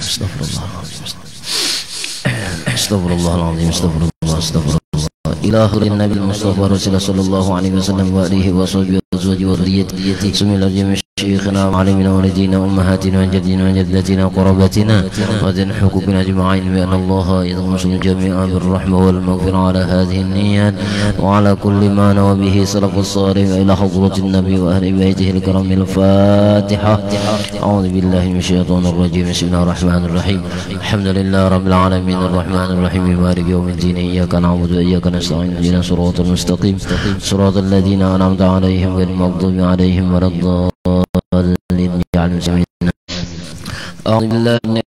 Astagfirullahaladzim. Astagfirullah. Ilahul Nabi Mustafa Rasulullah sallallahu alaihi wasallam wa alihi wa sahbihi wa azwajihi wa dhurriyyatihi. Bismillahirrahmanirrahim. شيخنا وعلمنا ووالدينا وأمهاتنا وجدنا وجدتنا وقرابتنا وذن حقوقنا أجمعين بأن الله يضمن الجميع بالرحمة والمغفرة على هذه النيات وعلى كل ما نوى به سلف الصالح إلى حضرة النبي وأهل بيته الكرام. الفاتحة. أعوذ بالله من الشيطان الرجيم. بسم الله الرحمن الرحيم. الحمد لله رب العالمين الرحمن الرحيم مالك يوم الدين. إياك نعبد وإياك نستعين اهدنا الصراط المستقيم صراط الذين أنعمت عليهم غير المغضوب عليهم ولا الضالين. أعوذ بالله من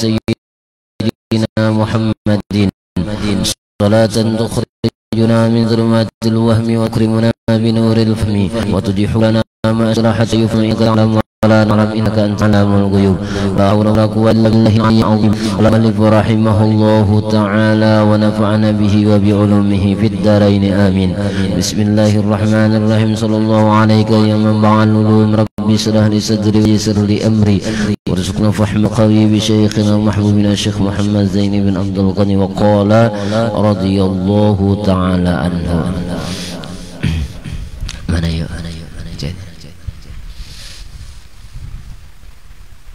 سيدنا محمد صلاة تخرجنا من ظلمات الوهم وتكرمنا بنور الفهم وتتيح لنا ما أصلحت يفهم ولا نعلم إنك أنت علام الغيوب. لا حول ولا قوة إلا بالله العلي العظيم. اللهم رحمه الله تعالى ونفعنا به وبعلومه في الدارين آمين. بسم الله الرحمن الرحيم. صلى الله عليك يا منبع العلوم. ربي اشرح لي صدري ويسر لي أمري وارزقنا فهم قوي بشيخنا ومحبوبنا الشيخ محمد زين بن عبد الغني. وقال رضي الله تعالى عنه. Mana yuk?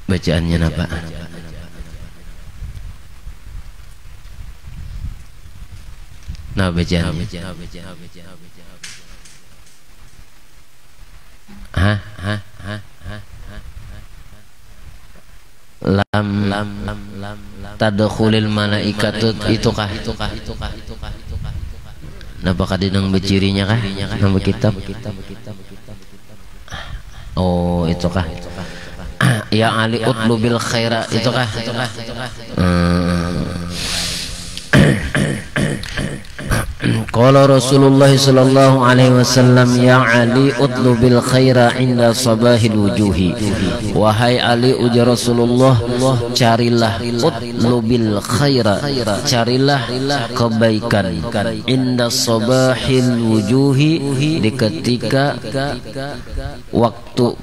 Bacaannya apa? Nah bacaannya. Lam tadkhulil malaikatu itukah? Napakah dinang becirinya kah? Nama kitab. Oh itukah? Ya Ali utlubil khaira itukah? Qala Rasulullah sallallahu alaihi wasallam ya Ali utlubil khaira inda sabahil wujuhi. Wahai Ali, ujar Rasulullah, carilah utlubil khaira, carilah kebaikan inda sabahil wujuhi, di ketika waktu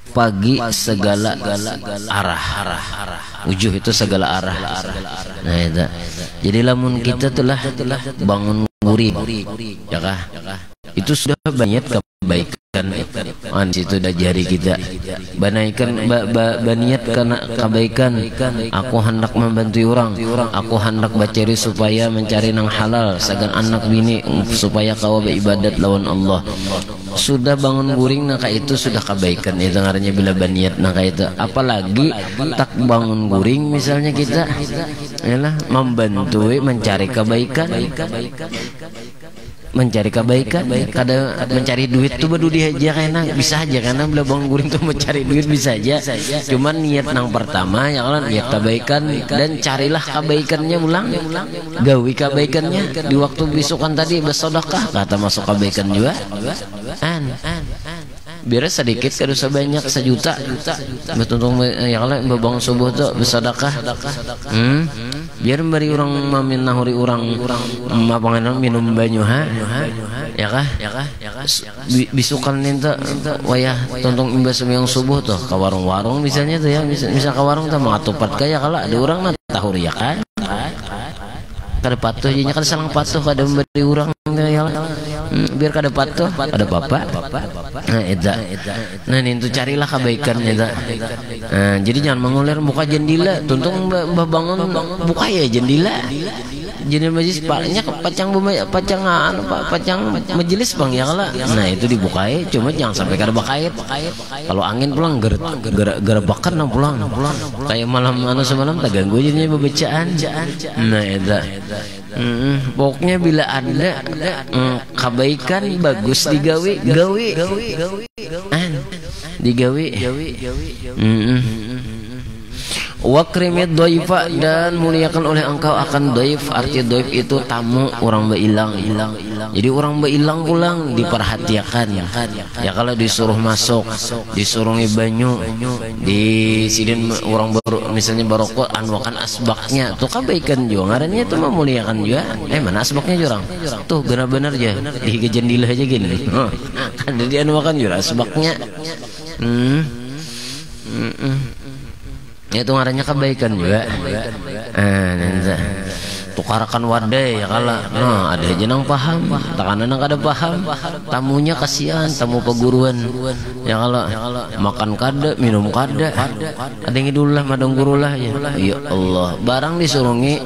pagi segala arah. Wujuh itu segala arah. Nah itu. Jadi lamun kita telah bangun nguring, ya kah? Itu sudah banyak kebaikan. Situ dah jari kita banaikan baniat karena kebaikan. Aku hendak membantu orang, aku hendak bacari supaya mencari nang halal sagan anak bini supaya kau beribadat lawan Allah. Sudah bangun guring naka itu sudah kebaikan. Itu ngarannya bila baniat naka itu. Apalagi tak bangun guring misalnya kita ialah membantu mencari kebaikan. Mencari kebaikan, kadang mencari duit tuh baru dia aja karena bisa aja karena bila bangun guring tuh mencari duit bisa aja. Cuman niat nang pertama ya kan niat kebaikan dan carilah kebaikannya ulang, gawi kebaikannya di waktu besokan tadi bersedekah kata masuk kebaikan juga. Biar sedikit kada usah banyak, 1 juta betuntung ya kalau babang subuh tuh bersedekah. Biar beri orang mamin nahuri orang mapangan minum banyu ya kah bisukan ninta wayah tonton imbas yang subuh tuh ke warung-warung misalnya tuh ya misal ke warung tuh mengatupat kaya kalau ada orang mah tahuri ya kan kada patuh jadinya kada salang patuh kada memberi orang ya biar kada patuh ada bapak. Nah itu nah itu carilah kebaikannya jadi jangan mengulir buka jendela tuntung bangun buka ya jendela majelis paknya pacang majelis bang ya kalau nah itu dibukai cuma jangan sampai kada bakait. Kalau angin pulang gara bakar nang pulang kayak malam semalam tak ganggu jadinya bacaan. Nah itu pokoknya bila ada kebaikan bagus digawe Wakrimid doifa dan muliakan oleh engkau akan doif. Arti doif itu tamu orang beilang. Jadi orang beilang pulang diperhatikan ya kalau disuruh masuk disuruh banyu di sidin orang baru misalnya barokok anwakan asbaknya tuh kebaikan juga ngarannya itu memuliakan juga. Mana asbaknya jurang tuh benar-benar aja di jendela aja gini kan jadi anwakan juga asbaknya. Itu ngarannya kebaikan juga. Nanti tukarakan wadai ya kala. Nah, ada aja nang paham, takanan nang kada paham. Tamunya kasihan, tamu peguruan. Ya kala makan kada, minum kada. Ada yang idulah madang gurulah ya. Ya Allah, barang disurungi.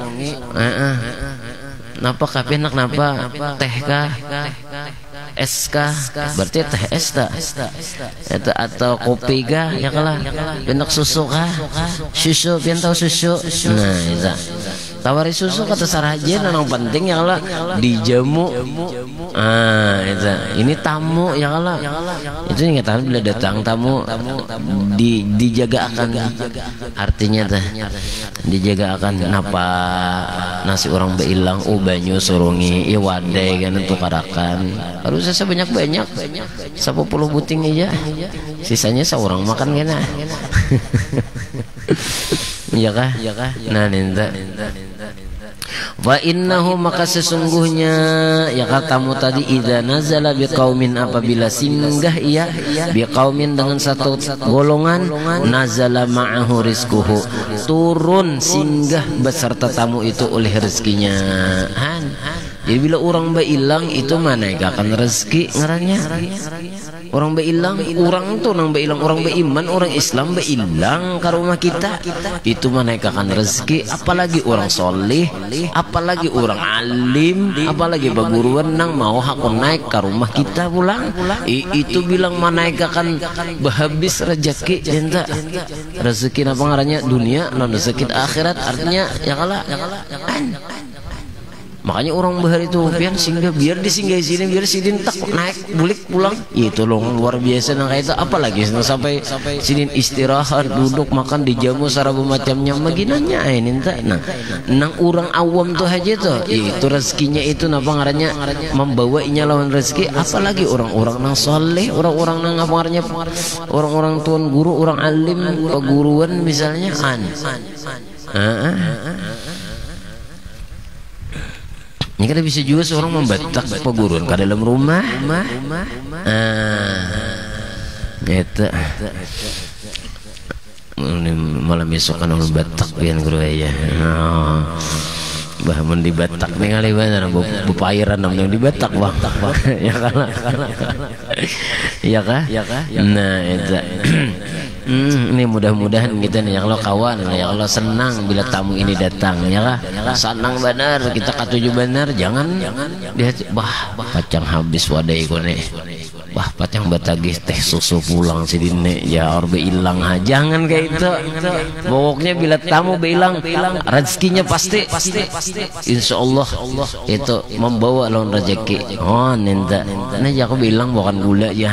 Napa kape nak napa teh kah? Es kah? Berarti teh es tak? Atau kopi kah? Ya kalah. Pindak susu kah? Susu, pian tahu susu? Nah, itu. Tawari susu kata sarajen, yang penting ya kalah dijamu. Itu. Ini tamu ya kalah. Itu yang tahu bila datang tamu dijaga akan. Artinya teh dijaga akan. Napa nasi orang beilang, banyu surungi, wadai kan untuk karakan. Harusnya sebanyak-banyak 10 buting aja, sisanya seorang makan kena. Iya kah? Nah ninta. Wa innahu maka sesungguhnya ya katamu tadi idza nazala biqaumin apabila singgah ia biqaumin dengan satu golongan nazala ma'ahu rizquhu turun singgah beserta tamu itu oleh rezekinya. Jadi bila orang beilang itu mana akan rezeki ngarannya. Orang beilang, orang tuh nang beilang, orang beiman, orang Islam beilang ke rumah kita, itu mana akan rezeki. Apalagi orang soleh, apalagi orang alim, apalagi baguruan nang mau hakon naik ke rumah kita pulang. Itu bilang mana akan berhabis rezeki. Cinta rezeki apa ngarannya dunia, non rezeki akhirat artinya ya kalah. Makanya orang bahar itu biar disinggah sini, biar sidin tak naik bulik pulang. Itu loh luar biasa nang kayak itu. Apalagi sampai sidin istirahat, duduk makan dijamu sarabu macamnya maginanya ini tak. Nah, nang orang awam tuh aja tuh. Itu rezekinya itu napa ngarannya membawainya lawan rezeki. Apalagi orang-orang nang soleh, orang-orang nang apa ngarannya orang-orang tuan guru, orang alim, peguruan misalnya ini kan bisa juga seorang membatak peguruan ke dalam rumah. Itu malam besok kan orang batak pian guru ya. Bahman di Batak nih kali bener bupairan namanya di Batak bang. Ya kan? Iya kah? Nah itu. Ini mudah-mudahan kita nih ya kalau kawan ya kalau senang bila tamu ini datang ya kah? Senang benar kita katuju benar jangan lihat pacang habis wadai kone. Pacang batagih teh susu pulang si dine ya orbe ilang jangan kayak itu. Pokoknya bila tamu bilang rezekinya pasti insya Allah itu membawa lawan rezeki. Oh ninta nah aku bilang bukan gula ya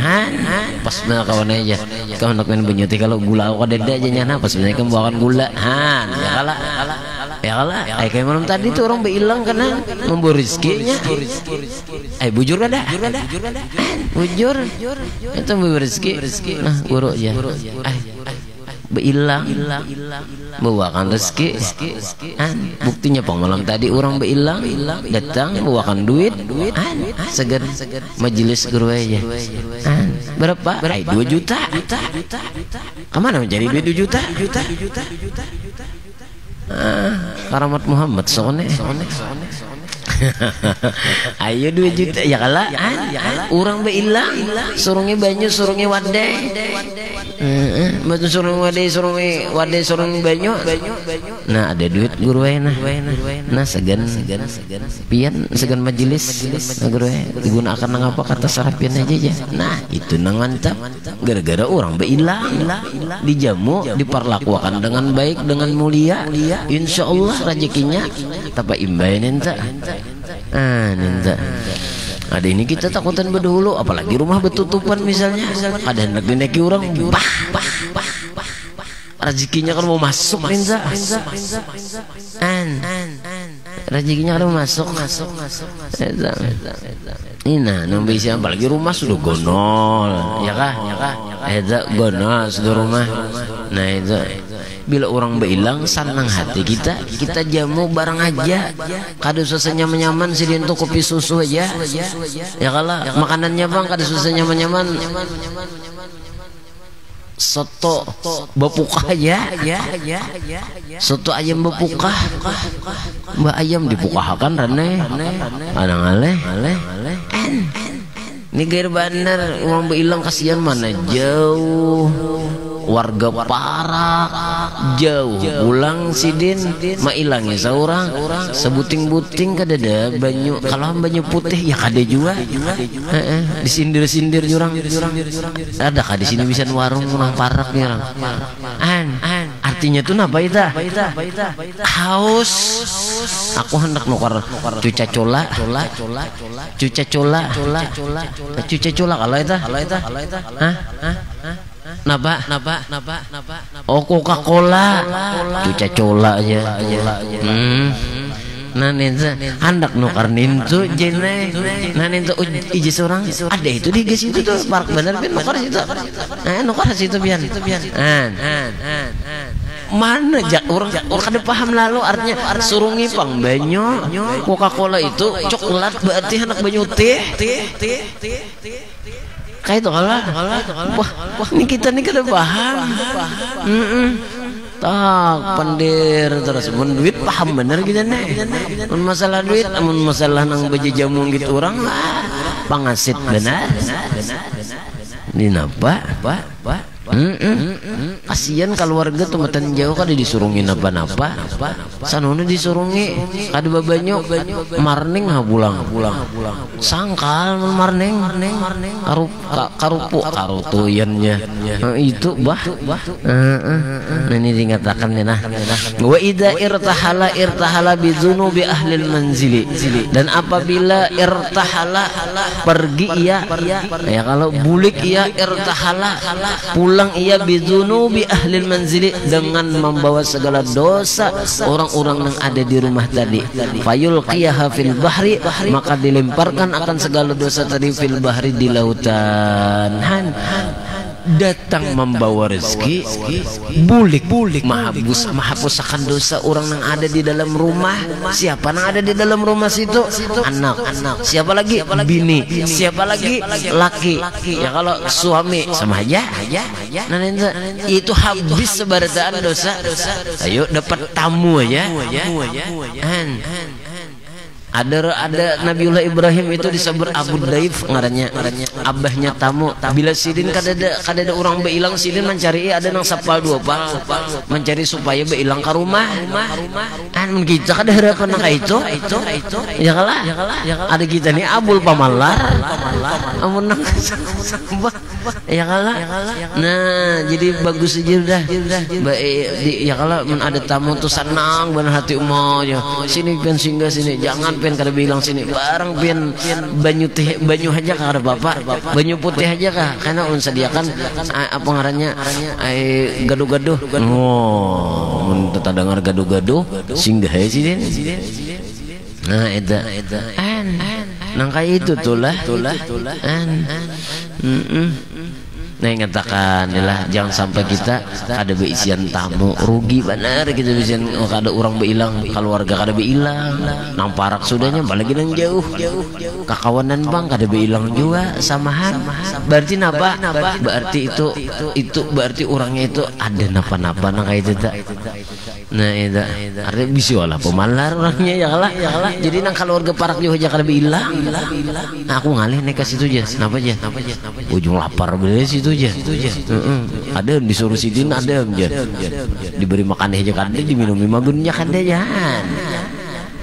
pas benar kawan aja kau nak main benyuti kalau gula aku ada aja nyana pas sebenarnya kamu bukan gula ya kalah kayak malam tadi tuh orang bilang karena membawa rezekinya bujur kada bujur itu membawa rezeki nah guru aja beilang bawakan rezeki buktinya pengmalam tadi orang beilang datang bawakan duit segar majelis guru aja berapa 2 juta kemana menjadi duit 2 juta karamat Muhammad sone ayo 2 juta ya kalah orang beilang surungnya banyu surungnya wadai betul surungnya banyu nah ada duit guru nah segan pian segan majelis guru digunakan nang apa kata sarapian aja nah itu nang mantap gara-gara orang beilang dijamu diperlakukan dengan baik dengan mulia insya Allah rezekinya tapa imbain enta ninta ada ini kita takutan berdahulu apalagi rumah betutupan misalnya ada hendak dineki orang rezekinya kan mau masuk ninta rezekinya kan mau masuk ini nang bisa apalagi rumah sudah gonol ya kah gonol sudah rumah nah itu bila orang bilang senang hati kita jamu barang aja kada susah nyaman-nyaman sidin tuh kopi susu aja ya kalah makanannya bang kada susah nyaman-nyaman soto bepukah ya, soto ayam bepukah, mbak ayam dipukahkan rene, anang aleh, ini gair bener orang bilang kasihan mana jauh. Warga Parak jauh pulang sidin ma ilangnya seorang sebuting-buting kadada banyu kalau banyu putih ya kada juga disindir-sindir jurang ada kah di sini bisa warung orang Parak nih orang artinya tuh napa ita haus aku hendak nukar cuca cola kalau ita napa oh Coca-Cola cuca cola aja nah ninza hendak nukar nintu jene nah nintu iji seorang ada itu di gas itu tuh Parak bener bin nukar situ bian mana orang kada paham lalu artinya suruh ngipang banyo Coca-Cola itu coklat berarti anak banyu teh kayak itu kalah wah ini kita nih kada paham tak pendir terus mun duit paham bener gitu nih mun masalah duit mun masalah nang baju jamu gitu orang pangasit benar ini napa kasihan kalau warga tematan jauh kada disurungin apa-apa sanono disurungi kada babanyo marning pulang sangkal marning karutuyannya itu bah ini dikatakan ya nah wa idza irtahala bizunubi ahlil manzili dan apabila irtahala pergi ia ya kalau bulik ia irtahala pulang ia bidunubi ahlil manzili dengan membawa segala dosa orang-orang yang ada di rumah tadi fayulqiyaha fil bahri maka dilemparkan akan segala dosa tadi fil bahri di lautan datang membawa rezeki bulik menghapuskan dosa orang yang ada di dalam rumah siapa yang ada di dalam rumah situ anak siapa lagi bini siapa lagi laki ya kalau suami sama aja nah itu habis sebarataan dosa ayo dapat tamu aja ada Nabiullah Ibrahim itu disebut Abu Daif ngarannya abahnya tamu bila sidin kadada orang beilang sidin mencari ada nang sapal dua pal mencari supaya beilang ke rumah kita kada harapan nang itu ya kalah ada kita nih abul pamalar amun nang ya kalah nah jadi bagus aja udah ya kalah ada tamu tuh senang benar hati umurnya sini kan singgah sini jangan pen kada bilang sini barang pen banyu aja kah ada bapak banyu putih aja kah karena sediakan apa ngarannya gaduh-gaduh mun tata dengar gaduh-gaduh singgah ya sini nah eta nang kayak itu tuh lah nah ngatakan adalah jangan sampai kita ada beisian tamu rugi benar kita bisa ada orang beilang keluarga kada beilang nang Parak sudahnya apalagi nang jauh kakawanan bang kada beilang juga samahan berarti napa berarti itu berarti orangnya itu ada napa-napa nang kayak itu tak nah itu artinya bisa lah pemalar orangnya ya kalah jadi nang keluarga Parak juga aja kada beilang nah aku ngalih nek situ aja kenapa aja ujung lapar bener situ aja ada disuruh sidin ada diberi makan aja kan diminumi magunnya kan jangan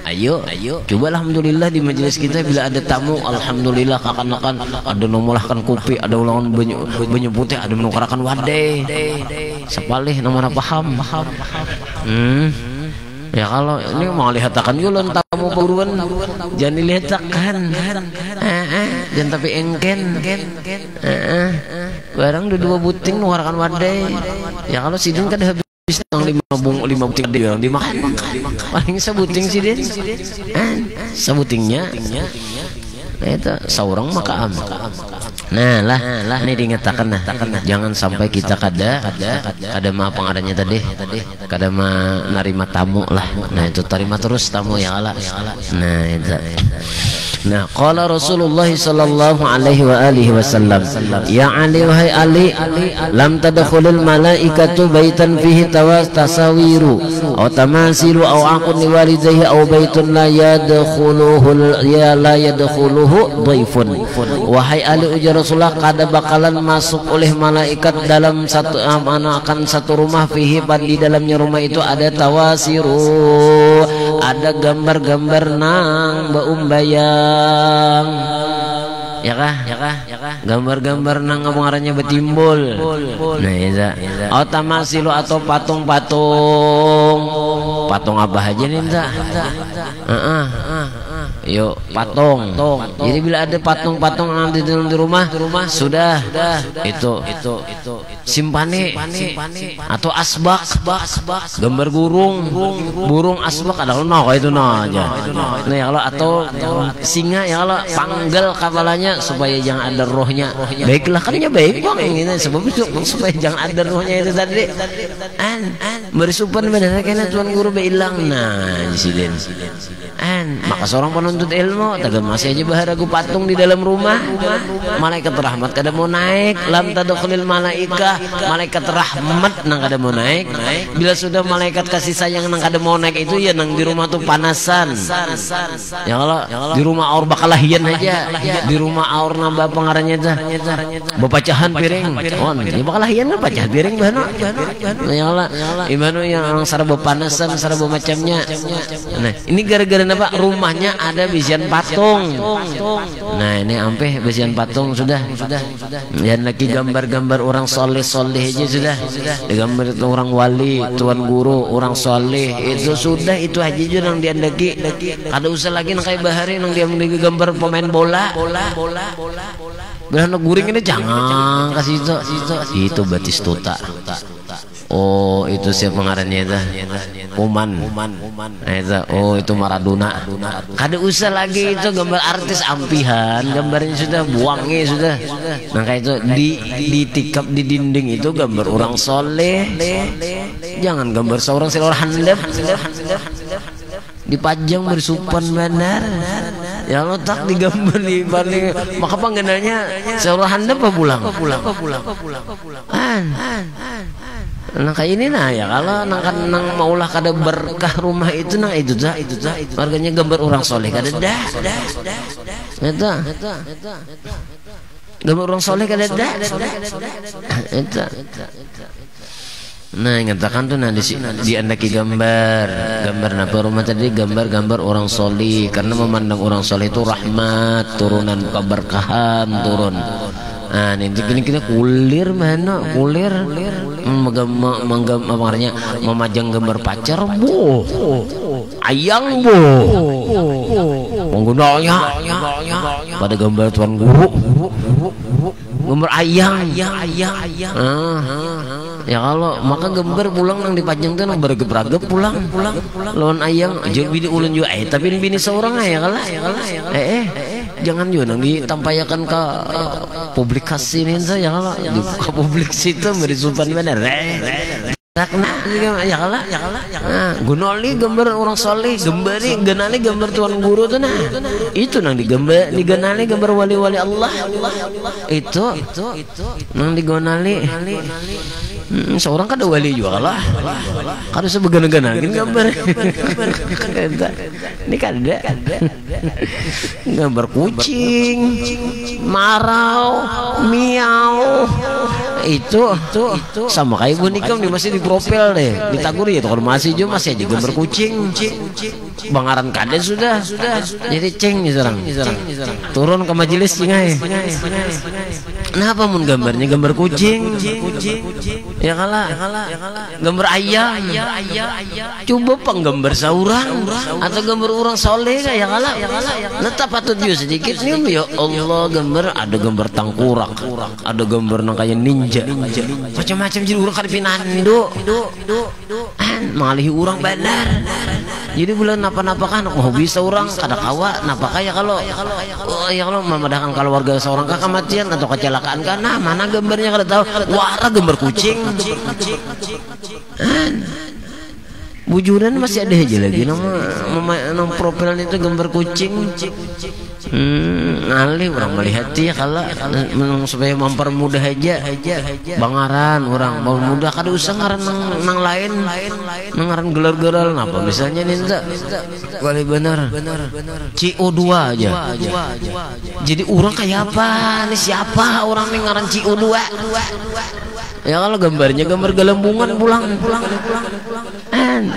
ayo coba alhamdulillah di majelis kita bila ada tamu alhamdulillah kakan-kakan ada nomolahkan kopi ada ulangan banyu putih ada menukarakan wadai sepalih namanya paham ya kalau ini mau lihatakan yulan tamu buruan jangan dilihatakan jangan tapi engken barang dua buting mengeluarkan wadai ya kalau sidin kan habis tang 5 buting dia dimakan paling sebuting sidin sebutingnya Itu saurang makaam. Nah lah ini diingatakan nah jangan sampai kita kada mah pengaranya tadi kada mah narima tamu lah. Nah itu terima terus tamu ya Allah. Nah itu. Nah, qala Rasulullah sallallahu alaihi wa alihi wasallam, ya Ali wahai Ali, lam tadkhulul malaikatu baitan fihi tasawiru aw tamasilu aw aqun liwalidayhi aw baitun la yadkhuluhu dhaifun. Wahai Ali ujar Rasulullah, kada bakalan masuk oleh malaikat dalam satu akan satu rumah fihi di dalamnya rumah itu ada tawasiru, ada gambar-gambar nang bayang ya kah gambar-gambar nang ngarannya betimbul. Nah ya otamasilu atau patung apa aja nih yuk patung. Jadi bila ada patung-patung di dalam rumah sudah itu simpane atau asbak gambar burung asbak ada itu aja. Nah ya Allah, atau singa ya Allah panggal kepalanya supaya jangan ada rohnya. Baiklah kannya baik bang ini sebab itu supaya jangan ada rohnya itu tadi. Bersupan benar kena tuan guru hilang. Nah disini maka seorang penuntut ilmu tagad masih aja baharagu patung di dalam rumah. Malaikat rahmat kada mau naik. Lam tadkhulil malaikah, malaikat rahmat nang kada mau naik. Bila sudah malaikat kasih sayang nang kada mau naik itu ya nang di rumah tuh panasan. Ya Allah, di rumah aur bakalahian aja. Di rumah aur nambah pengaranya dah. Bepacahan piring. Oh, ya bakalahian kan pacah piring bahana. Ya Allah, imanu yang sarba panasan sarba macamnya. Nah, ini gara-gara apa? Rumahnya ada bisian patung. Nah ini ampe bisian patung sudah. Dan lagi gambar-gambar orang soleh aja sudah. Gambar orang wali, tuan guru, orang soleh itu sudah, itu aja juga yang diandaki. Kada usah lagi nang kayak bahari nang dia mendaki gambar pemain bola. Berana guring ini jangan kasih itu Batistuta. Oh itu siapa pengarangnya itu? Oman. Itu oh itu Maradona. Kada usah lagi itu gambar artis ampihan, gambarnya sudah buangnya sudah. Nah kayak itu ditikap di dinding itu gambar orang soleh. Jangan gambar seorang handap. Dipajang bersupan benar. Ya letak digambar di balik maka panggenanya seorang handap apa pulang. Nah kayak ini nah ya kalau nang maulah kada berkah rumah itu nang itu warganya gambar orang soleh kada dah. Eta gambar orang soleh kada dah. Eta nah ngatakan tuh nah di andaki gambar napa rumah tadi gambar orang soleh karena memandang orang soleh itu rahmat turunan keberkahan turun. Nah ini kita kulir mana memajang gambar pacar ayang penggunanya pada gambar tuan guru gambar ayang. Ya kalau maka gambar pulang nang dipajang tuh nang bergebragep pulang lawan ayang aja bini ulun juga tapi bini seorang ya kalah jangan juga nang ditampayakan ke publikasi ini saya kalau dibuka publik situ beri supan bener ya kalah gunoli gambar orang soleh gembari genali gambar tuan guru tuh nah itu nang diganali gambar wali-wali Allah itu nang digonali seorang kan ada wali juga lah kan bisa began-ganalin gambar ini kan ada gambar kucing marau miau itu sama kayak bunikam dia masih di profil deh ditagur ya kalau masih aja gambar kucing bangaran kade sudah jadi ceng nih seorang turun ke majelis cingai kenapa mun gambarnya gambar kucing ya kalah gambar ayam coba penggambar saurang atau gambar orang soleh ya kalah letap patut juga sedikit nih ya Allah gambar ada gambar tangkurak ada gambar nang kayak ninja macam-macam jadi orang kada pinando malihi orang benar Jadi bulan napa-napa kan mau bisa orang kada kawa napa kaya kalau ya kalau memadahkan keluarga seorang kakak kematian atau kecelakaan kan nah mana gambarnya kada tahu wara gambar kucing bujuran masih ada aja lagi nama profilnya itu gambar kucing ngalih orang melihat ya kalau supaya mempermudah aja bangaran orang mau mudah kada usah ngaran nang lain ngaran gelar-gelar apa misalnya ninja kali bener CO2 aja jadi orang kayak apa nih siapa orang nih ngaran CO2 ya kalau gambarnya gambar gelembungan pulang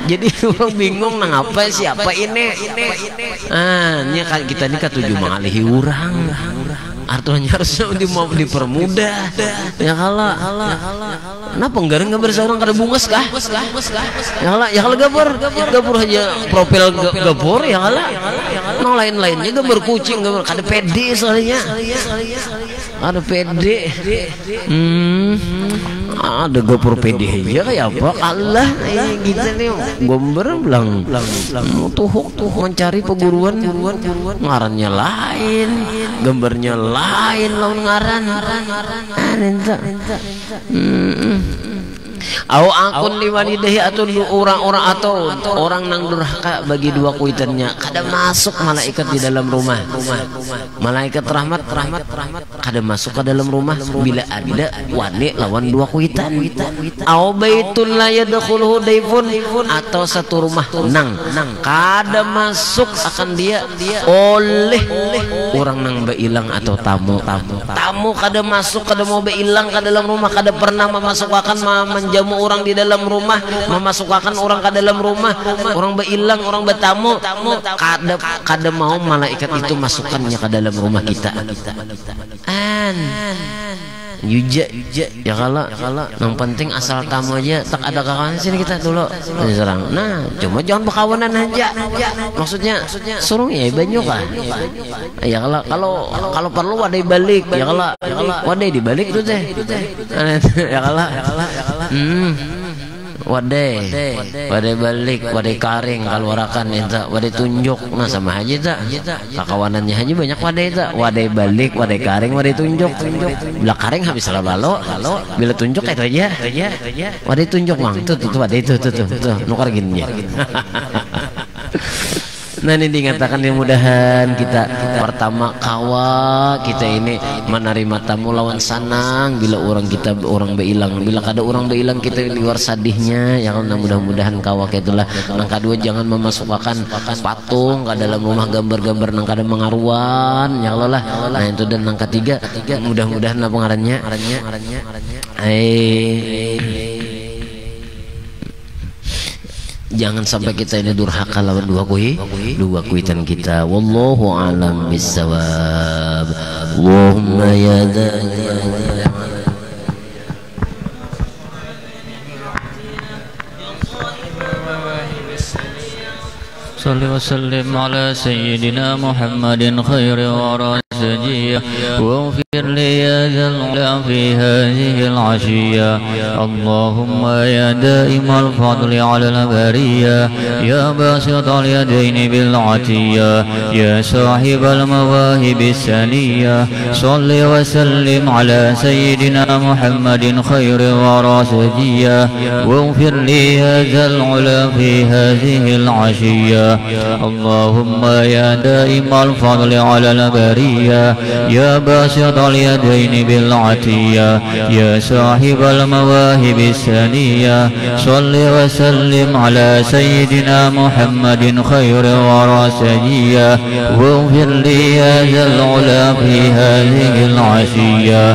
jadi orang bingung nang apa siapa ini kita ini ketujuh mengalihi orang artinya harus dipermudah ya kalau kenapa enggak bersama kada bungas kah ya kalau gabur aja profil gabur ya kalau nang lain-lainnya gambar kucing gambar kada pede soalnya ada pede ada gopur pede aja kayak apa Allah gitu nih gambar belang tuhuk mencari peguruan ngarannya lain gambarnya lain lawan ngaran Au akun liwalidahi atau orang-orang atau orang nang durhaka bagi dua kuitannya kada masuk malaikat di dalam rumah malaikat rahmat kada masuk ke dalam rumah bila ada wani lawan dua kuitan au baitul la yadkhuluhu daifun atau satu rumah nang kada masuk akan dia oleh orang nang beilang atau tamu kada masuk kada mau beilang ke dalam rumah kada pernah memasukkan menjamu orang di dalam rumah memasukkan orang ke dalam rumah orang beilang orang bertamu kada mau malaikat itu masukkannya ke dalam rumah kita Yuja ya kalau yang penting asal tamu aja tak ada kawan sini kita dulu serang nah cuma jangan berkawanan aja maksudnya suruh ya banyak kan ya kalau perlu wadai balik ya kalau wadai dibalik itu teh ya kalau wadai balik wadai karing kalau warakan itu wadai tunjuk nah sama aja tak kakawanannya aja banyak wadai balik wadai karing wadai tunjuk bila karing habis salah balo bila tunjuk itu aja wadai tunjuk mang tuh wadai itu nukar gini nah ini dikatakan mudah-mudahan kita pertama kawa kita ini menerima tamu lawan sanang bila orang beilang bila kada orang beilang kita luar sadihnya ya kalau mudah-mudahan kawa itulah nang kedua jangan memasukkan patung ke dalam rumah gambar-gambar nang kada mengaruan ya Allah lah nah itu dan nang ketiga mudah-mudahan apa ngarannya jangan sampai kita ini durhaka lawan dua kuitan kita wallahu alam bissawab Allahumma ya صل وسلم على سيدنا محمد خير ورى سجية واغفر لي يا ذا العلا في هذه العشية اللهم يا دائم الفضل على البرية يا باسط اليدين بالعطية يا صاحب المواهب السنية صل وسلم على سيدنا محمد خير ورى سجية واغفر لي يا ذا العلا في هذه العشية اللهم يا دائم الفضل على البرية يا باسط اليدين بالعطية يا صاحب المواهب السنية صل وسلم على سيدنا محمد خير ورى سجية واغفر لي يا ذا العلا في هذه العشية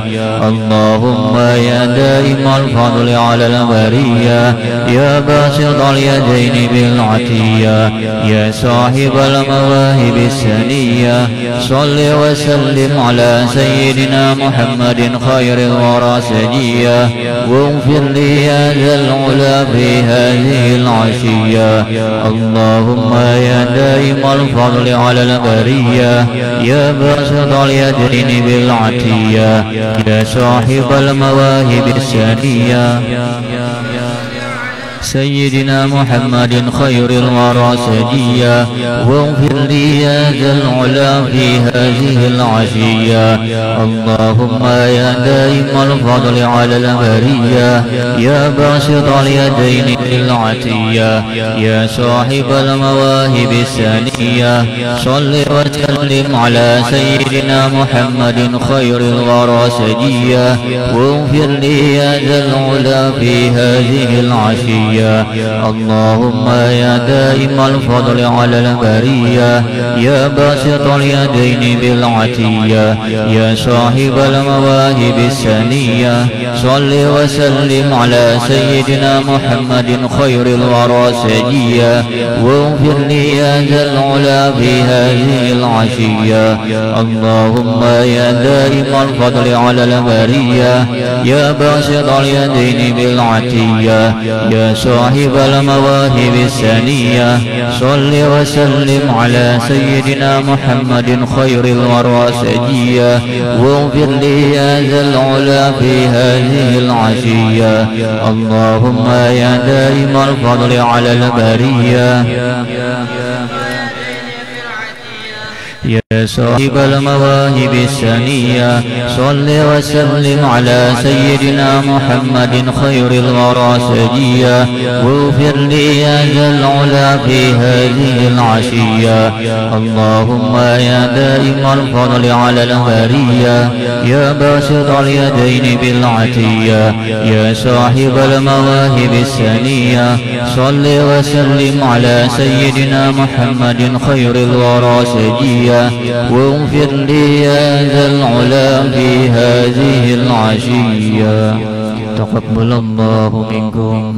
اللهم يا دائم الفضل على البرية يا باسط اليدين بالعطية يا صاحب المواهب السنية صل وسلم على سيدنا محمد خير الورى سجية واغفر لي يا ذا العلا في هذه العشية اللهم يا دائم الفضل على البرية يا باسط اليدين بالعطية يا صاحب المواهب السنية سيدنا محمد خير الورى سجيا واغفر لي يا ذا العلا في هذه العشية اللهم يا دائم الفضل على البرية يا باسط اليدين للعطية يا صاحب المواهب السانية صل وسلم على سيدنا محمد خير الورى سجيا واغفر لي يا ذا العلا في هذه العشية اللهم يا دائم الفضل على البرية يا باسط اليدين بالعطية يا صاحب المواهب السنية صل وسلم على سيدنا محمد خير الورى سجيا واغفر لي يا ذا العلا في هذه العشية اللهم يا دائم الفضل على البرية يا باسط اليدين بالعطية يا صاحب المواهب السنية صل وسلم على سيدنا محمد خير الورى سجيا واغفر لي يا ذا العلا في هذه العشية اللهم يا دائم الفضل على البرية يا صاحب المواهب السنية صل وسلم على سيدنا محمد خير الورى سجيا واغفر لي يا ذا العلا في هذه العشية اللهم يا دائم الفضل على البرية يا باسط اليدين بالعطية يا صاحب المواهب السنية صل وسلم على سيدنا محمد خير الورى سجيا واغفر لي يا ذا العلا في هذه العشية تقبل الله منكم